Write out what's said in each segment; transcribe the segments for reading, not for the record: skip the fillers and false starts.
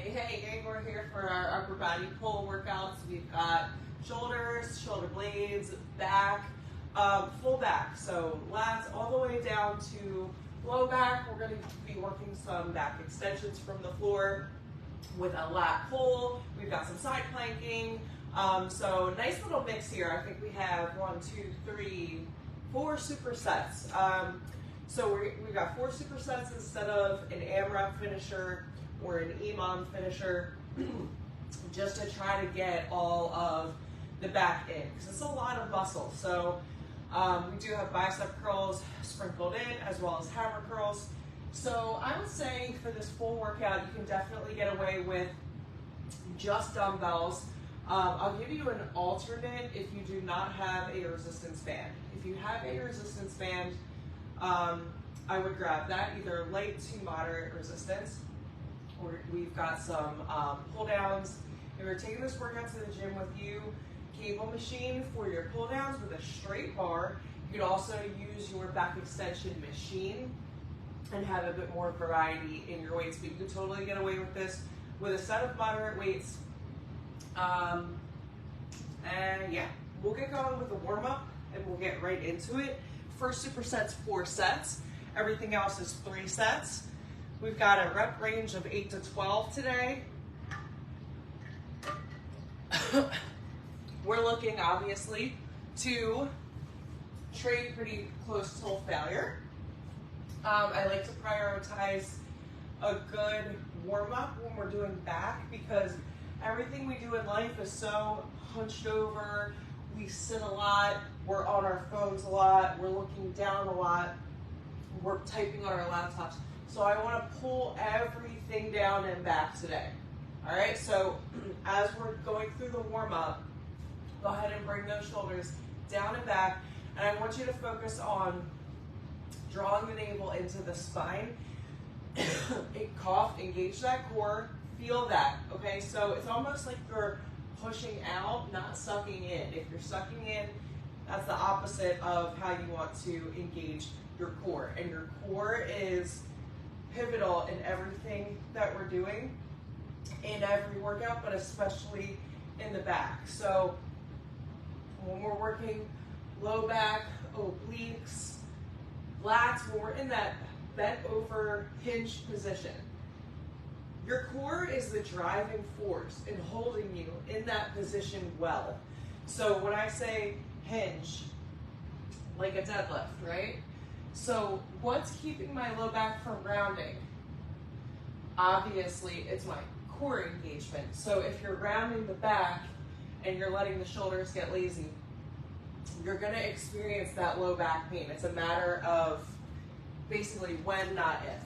Hey, gang, we're here for our upper body pull workouts. We've got shoulders, shoulder blades, back, full back. So lats all the way down to low back. We're going to be working some back extensions from the floor with a lat pull. We've got some side planking. So nice little mix here. I think we have 4 supersets. So we've got 4 supersets instead of an AMRAP finisher or an EMOM finisher, just to try to get all of the back in, because it's a lot of muscle. So we do have bicep curls sprinkled in, as well as hammer curls. So I would say for this full workout, you can definitely get away with just dumbbells. I'll give you an alternate if you do not have a resistance band. If you have a resistance band, I would grab that, either light to moderate resistance, or we've got some pull downs. If you're taking this workout to the gym with you, cable machine for your pull downs with a straight bar. You could also use your back extension machine and have a bit more variety in your weights, but you can totally get away with this with a set of moderate weights. And yeah, we'll get going with the warm up and we'll get right into it. First superset's 4 sets. Everything else is 3 sets. We've got a rep range of 8 to 12 today. We're looking, obviously, to trade pretty close to failure. I like to prioritize a good warm-up when we're doing back, because everything we do in life is so hunched over. We sit a lot, we're on our phones a lot, we're looking down a lot, we're typing on our laptops. So I want to pull everything down and back today. All right, so as we're going through the warm-up, go ahead and bring those shoulders down and back, and I want you to focus on drawing the navel into the spine. Cough, engage that core, feel that, okay? So it's almost like you're pushing out, not sucking in. If you're sucking in, that's the opposite of how you want to engage your core. And your core is pivotal in everything that we're doing, in every workout, but especially in the back. So when we're working low back, obliques, lats, when we're in that bent over hinged position, your core is the driving force in holding you in that position well. So when I say hinge, like a deadlift, right? So what's keeping my low back from rounding? Obviously, it's my core engagement. So if you're rounding the back and you're letting the shoulders get lazy, you're gonna experience that low back pain. It's a matter of basically when, not if.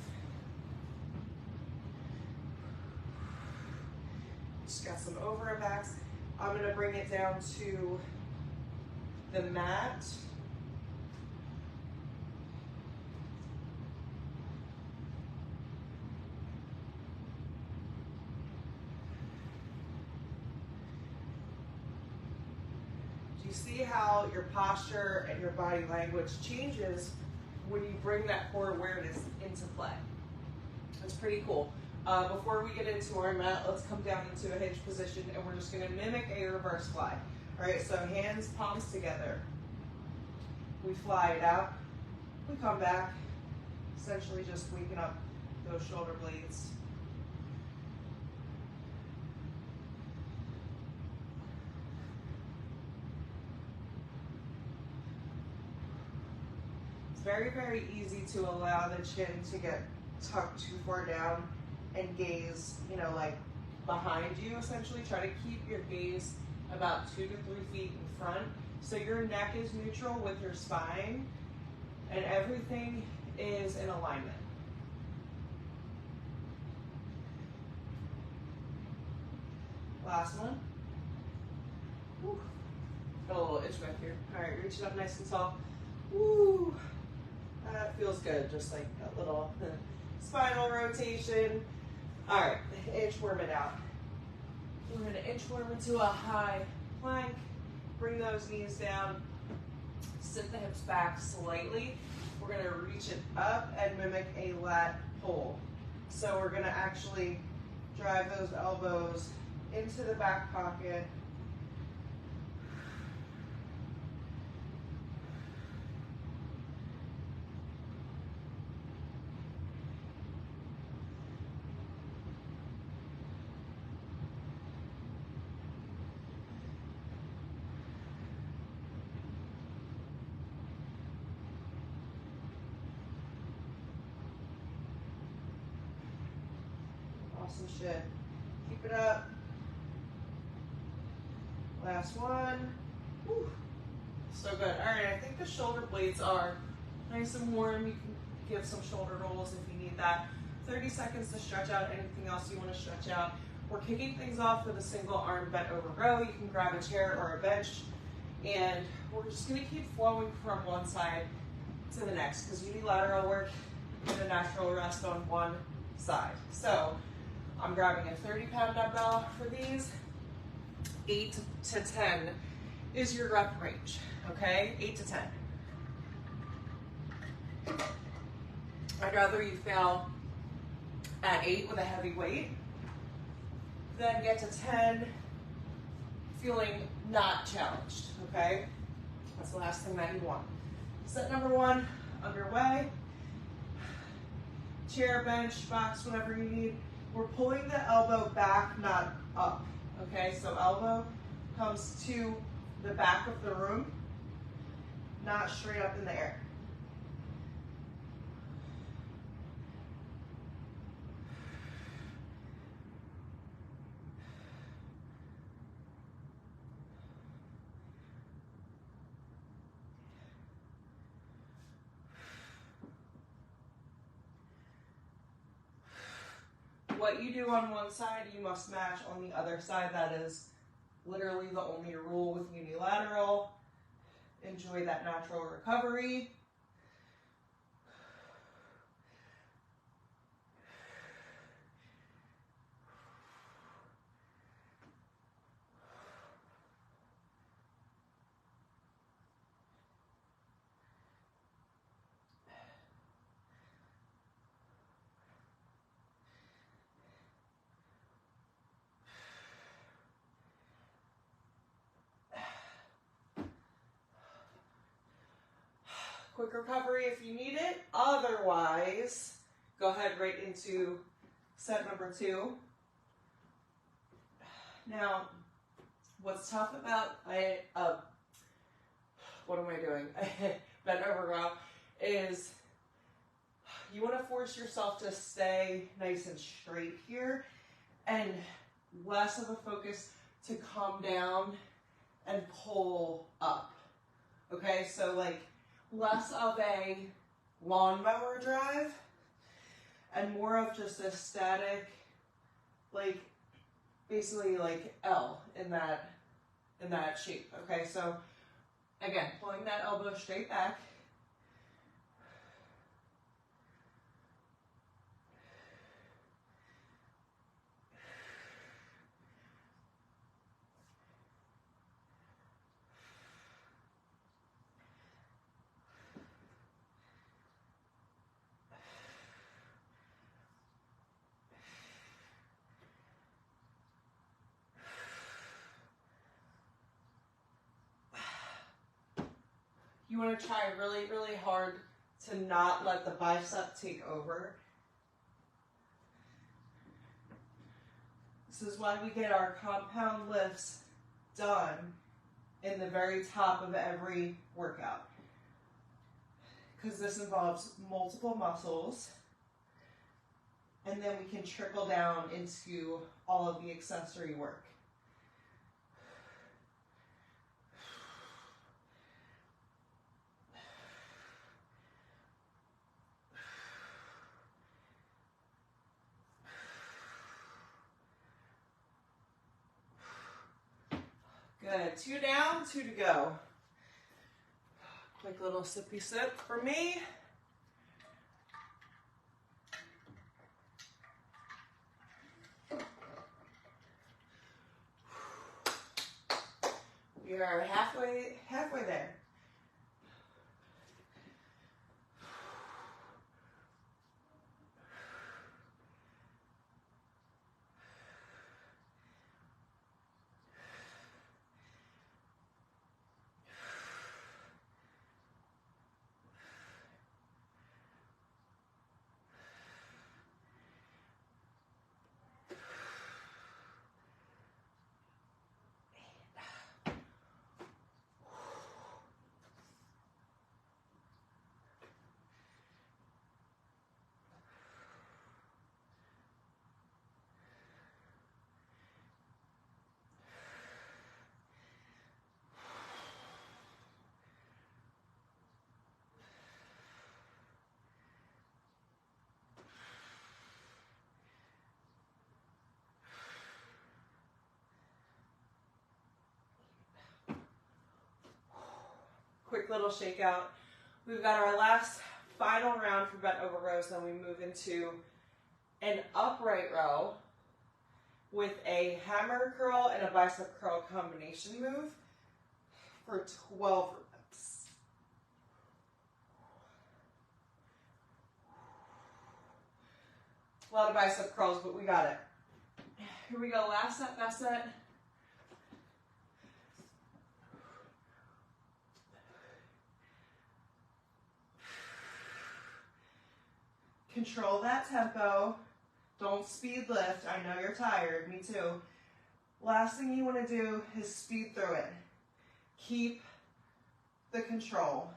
Just got some over backs. I'm gonna bring it down to the mat. Do you see how your posture and your body language changes when you bring that core awareness into play? It's pretty cool. Before we get into our mat, let's come down into a hinge position, and we're just going to mimic a reverse fly. All right, so hands, palms together. We fly it out. We come back, essentially just waking up those shoulder blades. It's very, very easy to allow the chin to get tucked too far down and gaze, like behind you, essentially. Try to keep your gaze about 2 to 3 feet in front, so your neck is neutral with your spine and everything is in alignment. Last one. Woo. Got a little itch back here. All right, reach it up nice and tall. Woo. That feels good, just like a little spinal rotation. All right, inchworm it out. We're gonna inchworm into a high plank. Bring those knees down. Sit the hips back slightly. We're gonna reach it up and mimic a lat pull. So we're gonna actually Drive those elbows into the back pocket. Awesome shit. Keep it up. Last one. Whew. So good. All right, I think the shoulder blades are nice and warm. You can give some shoulder rolls if you need that. 30 seconds to stretch out anything else you want to stretch out. We're kicking things off with a single arm bent over row. You can grab a chair or a bench. And we're just going to keep flowing from one side to the next because unilateral work in a natural rest on one side. So I'm grabbing a 30-pound dumbbell for these. 8 to 10 is your rep range, okay? 8 to 10. I'd rather you fail at 8 with a heavy weight than get to 10 feeling not challenged, okay? That's the last thing that you want. Set number 1 underway. Chair, bench, box, whatever you need. We're pulling the elbow back, not up, okay? So elbow comes to the back of the room, not straight up in the air. What you do on one side, you must match on the other side. That is literally the only rule with unilateral. Enjoy that natural recovery. Quick recovery if you need it. Otherwise, go ahead right into set number 2. Now, what's tough about what am I doing? Bent over row is you want to force yourself to stay nice and straight here and less of a focus to come down and pull up. Okay, so like less of a lawnmower drive and more of just a static, like basically like L in that shape. Okay, so again, pulling that elbow straight back. You want to try really, really hard to not let the bicep take over. This is why we get our compound lifts done in the very top of every workout. Because this involves multiple muscles, and then we can trickle down into all of the accessory work. Good. 2 down, 2 to go. Quick little sippy sip for me. We are halfway there. little shakeout. We've got our last final round for bent over rows, then we move into an upright row with a hammer curl and a bicep curl combination move for 12 reps. A lot of bicep curls, but we got it. Here we go, last set, best set. Control that tempo. Don't speed lift. I know you're tired, me too. Last thing you want to do is speed through it. Keep the control.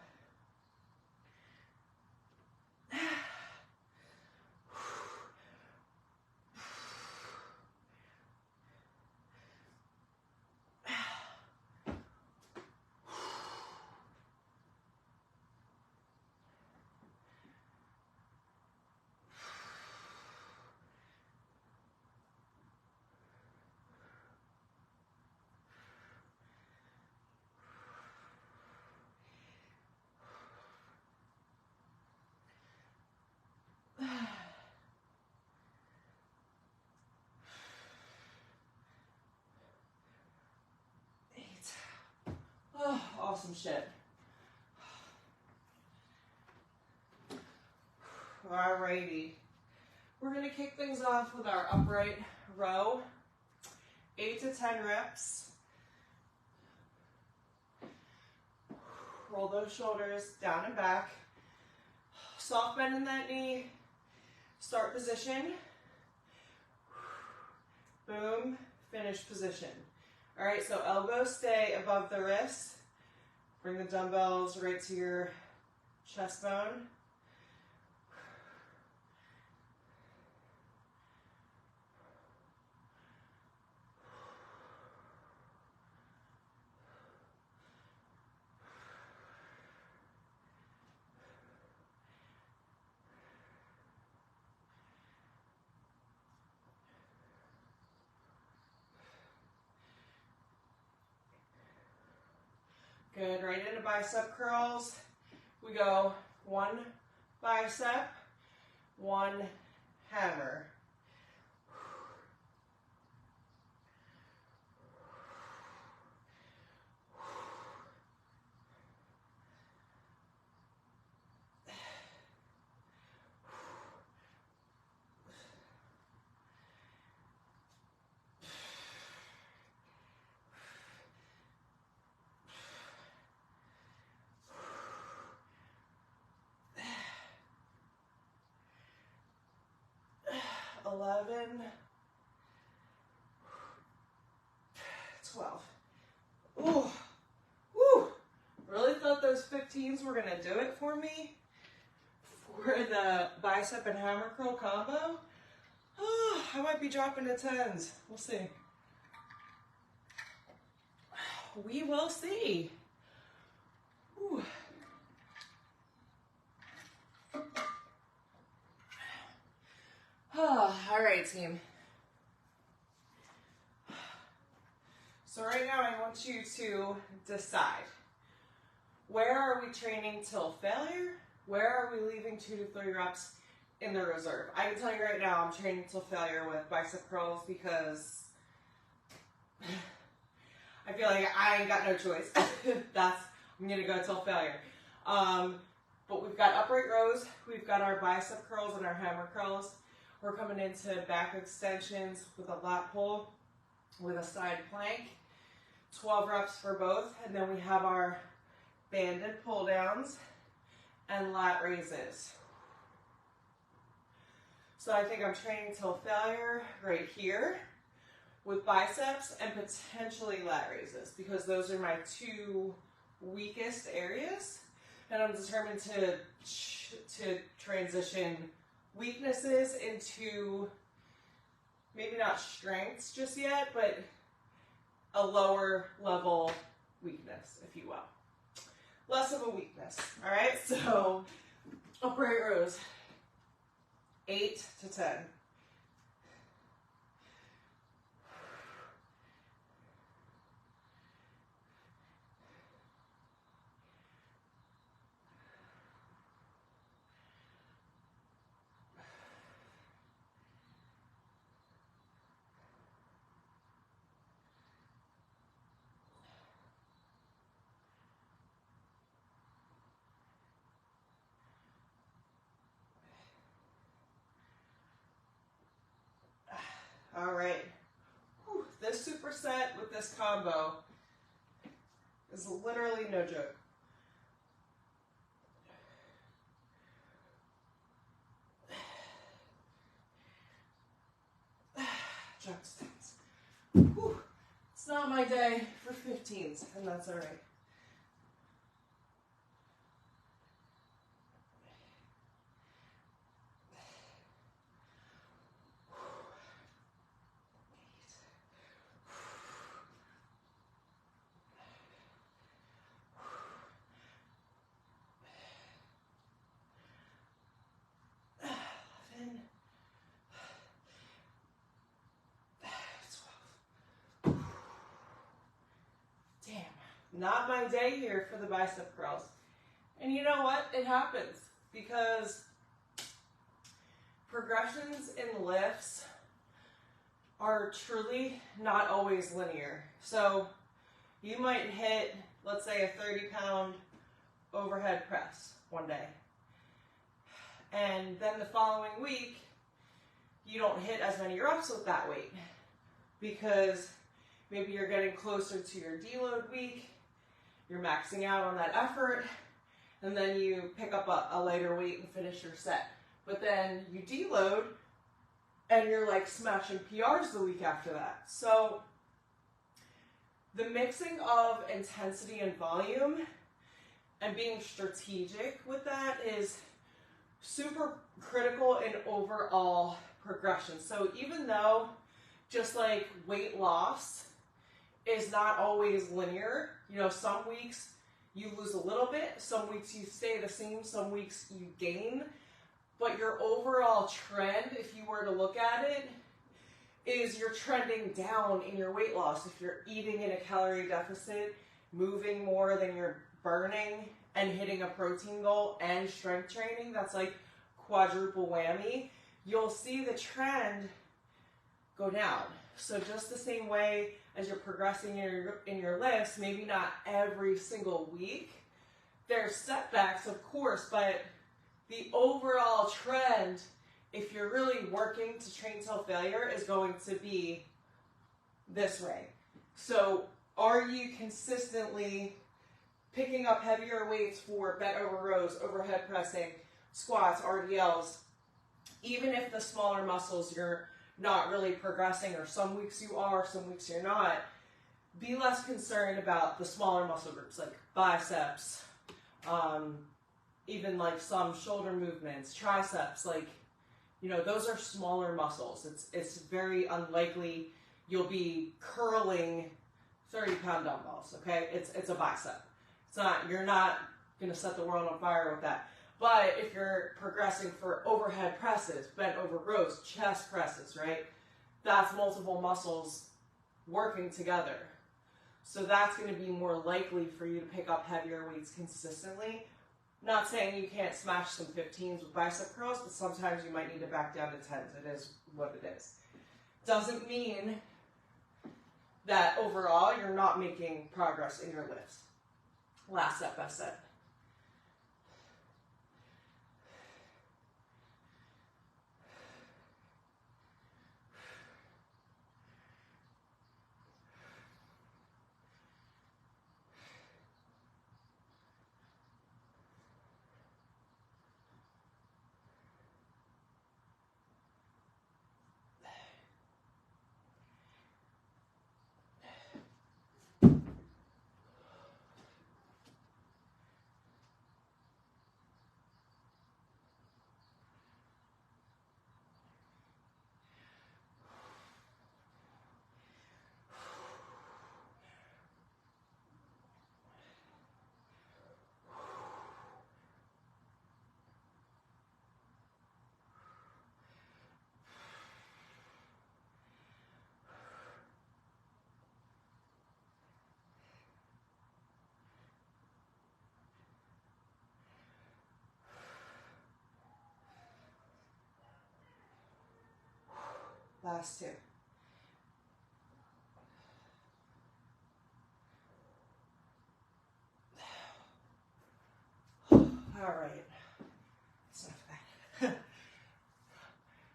8. Oh, awesome shit. Alrighty. We're going to kick things off with our upright row. 8 to 10 reps. Roll those shoulders down and back. Soft bend in that knee. Start position. Boom. Finish position. All right, so elbows stay above the wrist. Bring the dumbbells right to your chest bone. Good, right into bicep curls. We go 1 bicep, 1 hammer. Eleven, 12. Ooh, woo! Really thought those 15s were gonna do it for me for the bicep and hammer curl combo. Oh, I might be dropping to 10s. We'll see. We will see. Ooh. Oh, all right, team. So right now I want you to decide, where are we training till failure? Where are we leaving 2 to 3 reps in the reserve? I can tell you right now I'm training till failure with bicep curls because I feel like I ain't got no choice. I'm gonna go till failure. But we've got upright rows, we've got our bicep curls and our hammer curls. We're coming into back extensions with a lat pull with a side plank. 12 reps for both. And then we have our banded pull downs and lat raises. So I think I'm training till failure right here with biceps and potentially lat raises because those are my 2 weakest areas. And I'm determined to transition weaknesses into maybe not strengths just yet, but a lower level weakness, if you will. Less of a weakness, all right? So upright rows, 8 to 10. set with this combo is literally no joke. Jump stance. Whew. It's not my day for 15s, and that's all right. Not my day here for the bicep curls. And you know what? It happens because progressions in lifts are truly not always linear. So you might hit, let's say, a 30-pound overhead press one day. And then the following week, you don't hit as many reps with that weight because maybe you're getting closer to your deload week. You're maxing out on that effort, and then you pick up a lighter weight and finish your set. But then you deload, and you're like smashing PRs the week after that. So the mixing of intensity and volume and being strategic with that is super critical in overall progression. So even though just like weight loss is not always linear, you know, some weeks you lose a little bit, some weeks you stay the same, some weeks you gain, but your overall trend, if you were to look at it, is you're trending down in your weight loss. If you're eating in a calorie deficit, moving more than you're burning, and hitting a protein goal and strength training, that's like quadruple whammy, you'll see the trend go down. So just the same way as you're progressing in your lifts, maybe not every single week, there's setbacks, of course, but the overall trend, if you're really working to train till failure, is going to be this way. So are you consistently picking up heavier weights for bent over rows, overhead pressing, squats, RDLs, even if the smaller muscles you're not really progressing, or some weeks you are, some weeks you're not, be less concerned about the smaller muscle groups like biceps, even like some shoulder movements, triceps, like, you know, those are smaller muscles. It's very unlikely you'll be curling 30-pound dumbbells, okay? It's a bicep. It's not, you're not gonna set the world on fire with that. But if you're progressing for overhead presses, bent over rows, chest presses, right? That's multiple muscles working together. So that's going to be more likely for you to pick up heavier weights consistently. Not saying you can't smash some 15s with bicep curls, but sometimes you might need to back down to 10s. It is what it is. Doesn't mean that overall you're not making progress in your lifts. Last set, best set. Last two. All right. That's enough of that.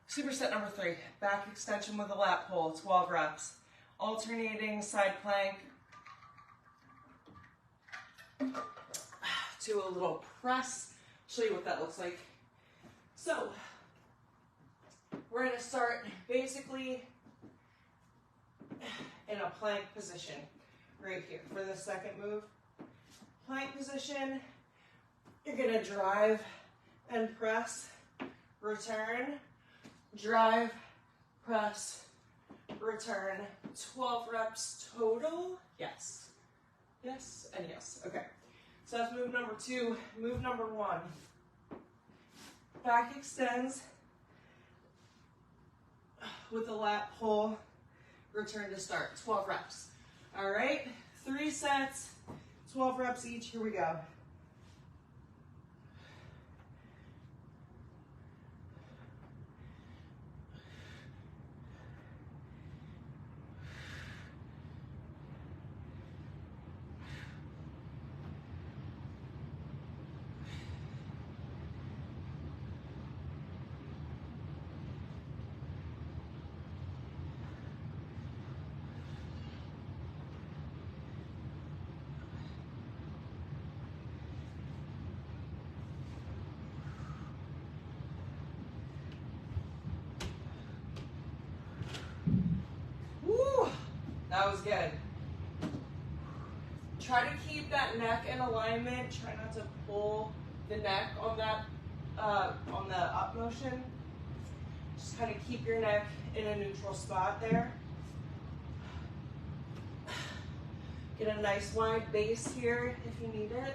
Superset number 3. Back extension with a lat pull, 12 reps. alternating side plank to a little press. Show you what that looks like. So we're going to start basically in a plank position right here for the second move. Plank position, you're going to drive and press, return, drive, press, return. 12 reps total. Yes. Yes and yes. Okay. So that's move number 2. Move number 1. Back extends with the lat pull. Return to start. 12 reps. All right. 3 sets, 12 reps each. Here we go. That was good. Try to keep that neck in alignment. Try not to pull the neck on that on the up motion. Just kind of keep your neck in a neutral spot there. Get a nice wide base here if you need it.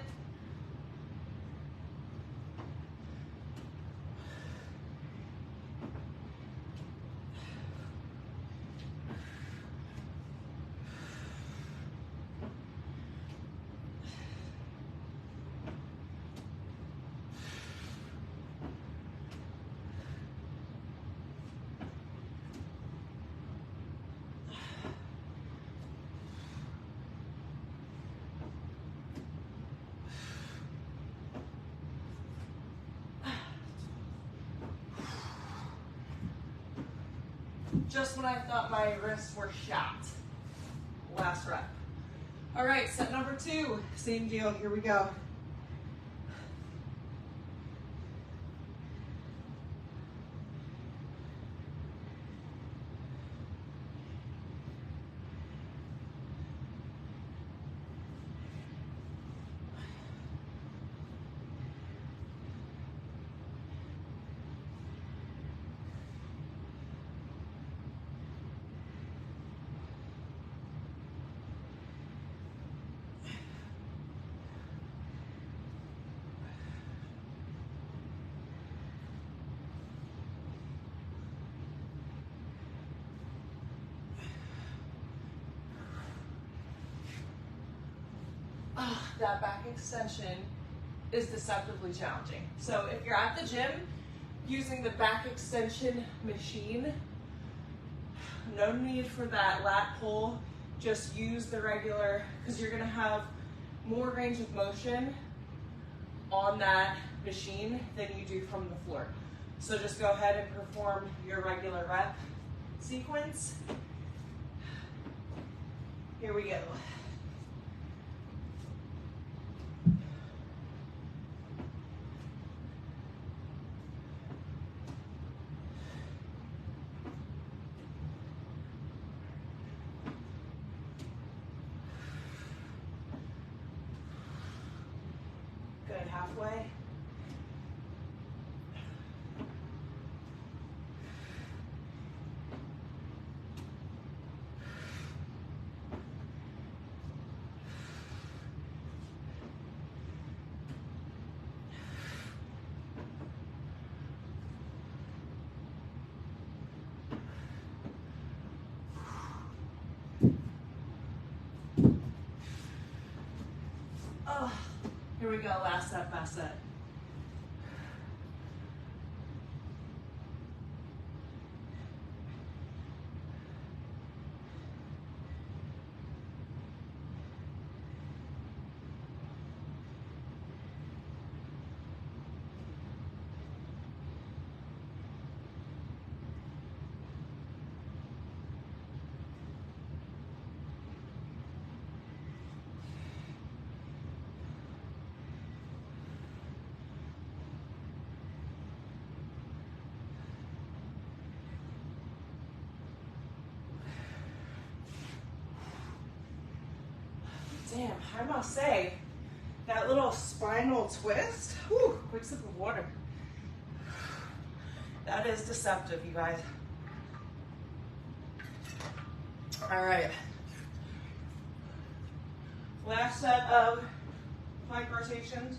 Just when I thought my wrists were shot. Last rep. All right, set number 2. Same deal. Here we go. That back extension is deceptively challenging. So if you're at the gym using the back extension machine, no need for that lat pull. Just use the regular, because you're going to have more range of motion on that machine than you do from the floor. So just go ahead and perform your regular rep sequence. Here we go. Good, halfway. Oh, here we go, last set, last set. I must say, that little spinal twist, whew, quick sip of water. That is deceptive, you guys. All right. Last set of plank rotations.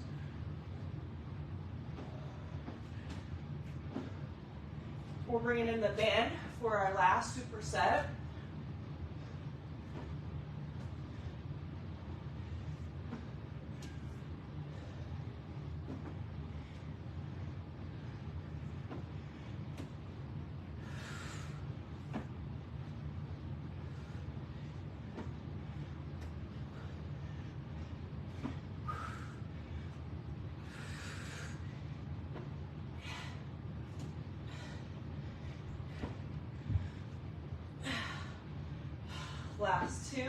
We're bringing in the band for our last superset. Last two.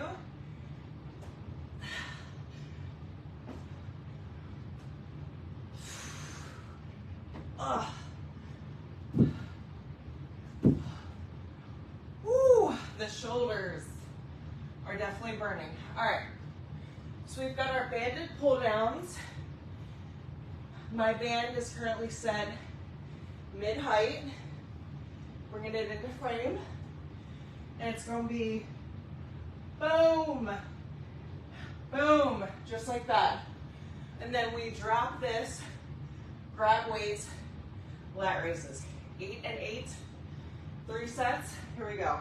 Woo, the shoulders are definitely burning. All right, so we've got our banded pull downs. My band is currently set mid-height, bringing it into frame, and it's going to be boom, boom, just like that. And then we drop this, grab weights, lat raises. 8 and 8, 3 sets, here we go.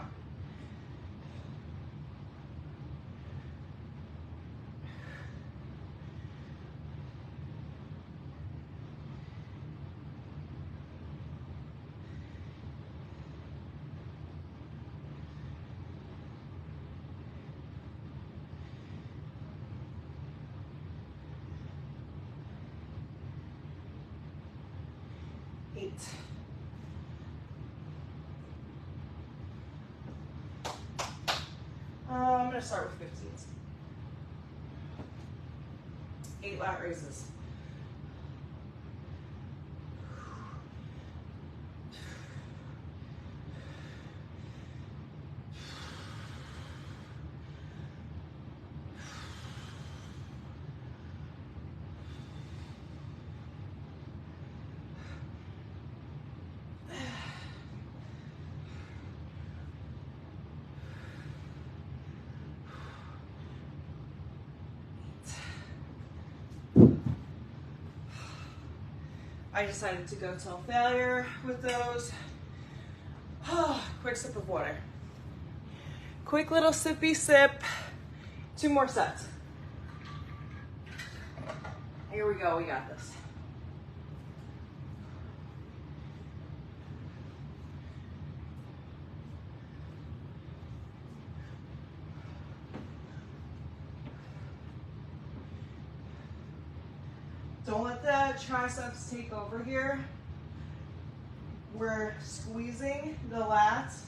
I'm going to start with 15s. 8 lat raises. I decided to go till failure with those. Quick sip of water. Quick little sippy sip. 2 more sets. Here we go, we got this. Don't let the triceps take over here. We're squeezing the lats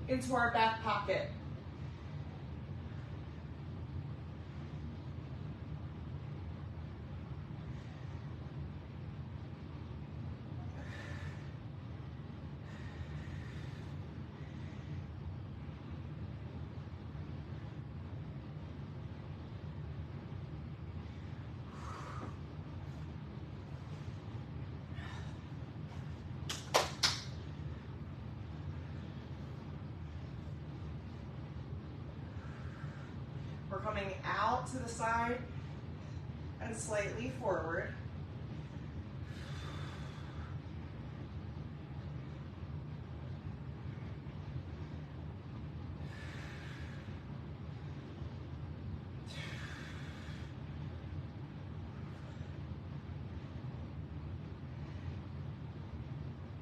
into our back pocket. We're coming out to the side and slightly forward.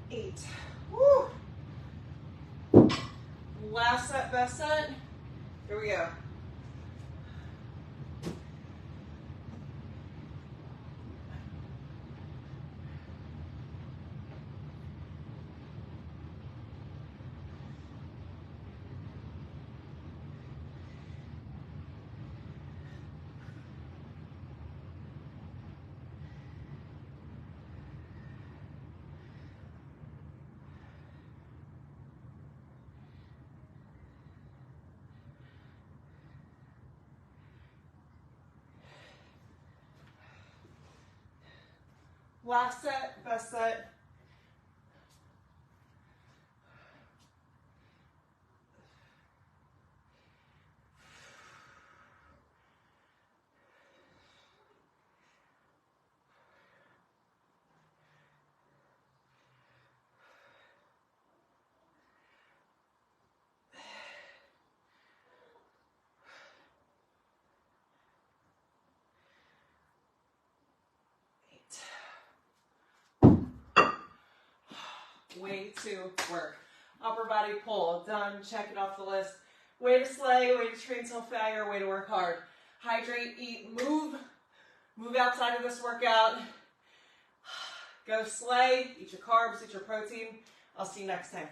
Eight. Woo. Last set, best set. Here we go. Last set, best set. Way to work. Upper body pull, done, check it off the list. Way to slay, way to train self-failure, way to work hard. Hydrate, eat, move. Move outside of this workout. Go slay, eat your carbs, eat your protein. I'll see you next time.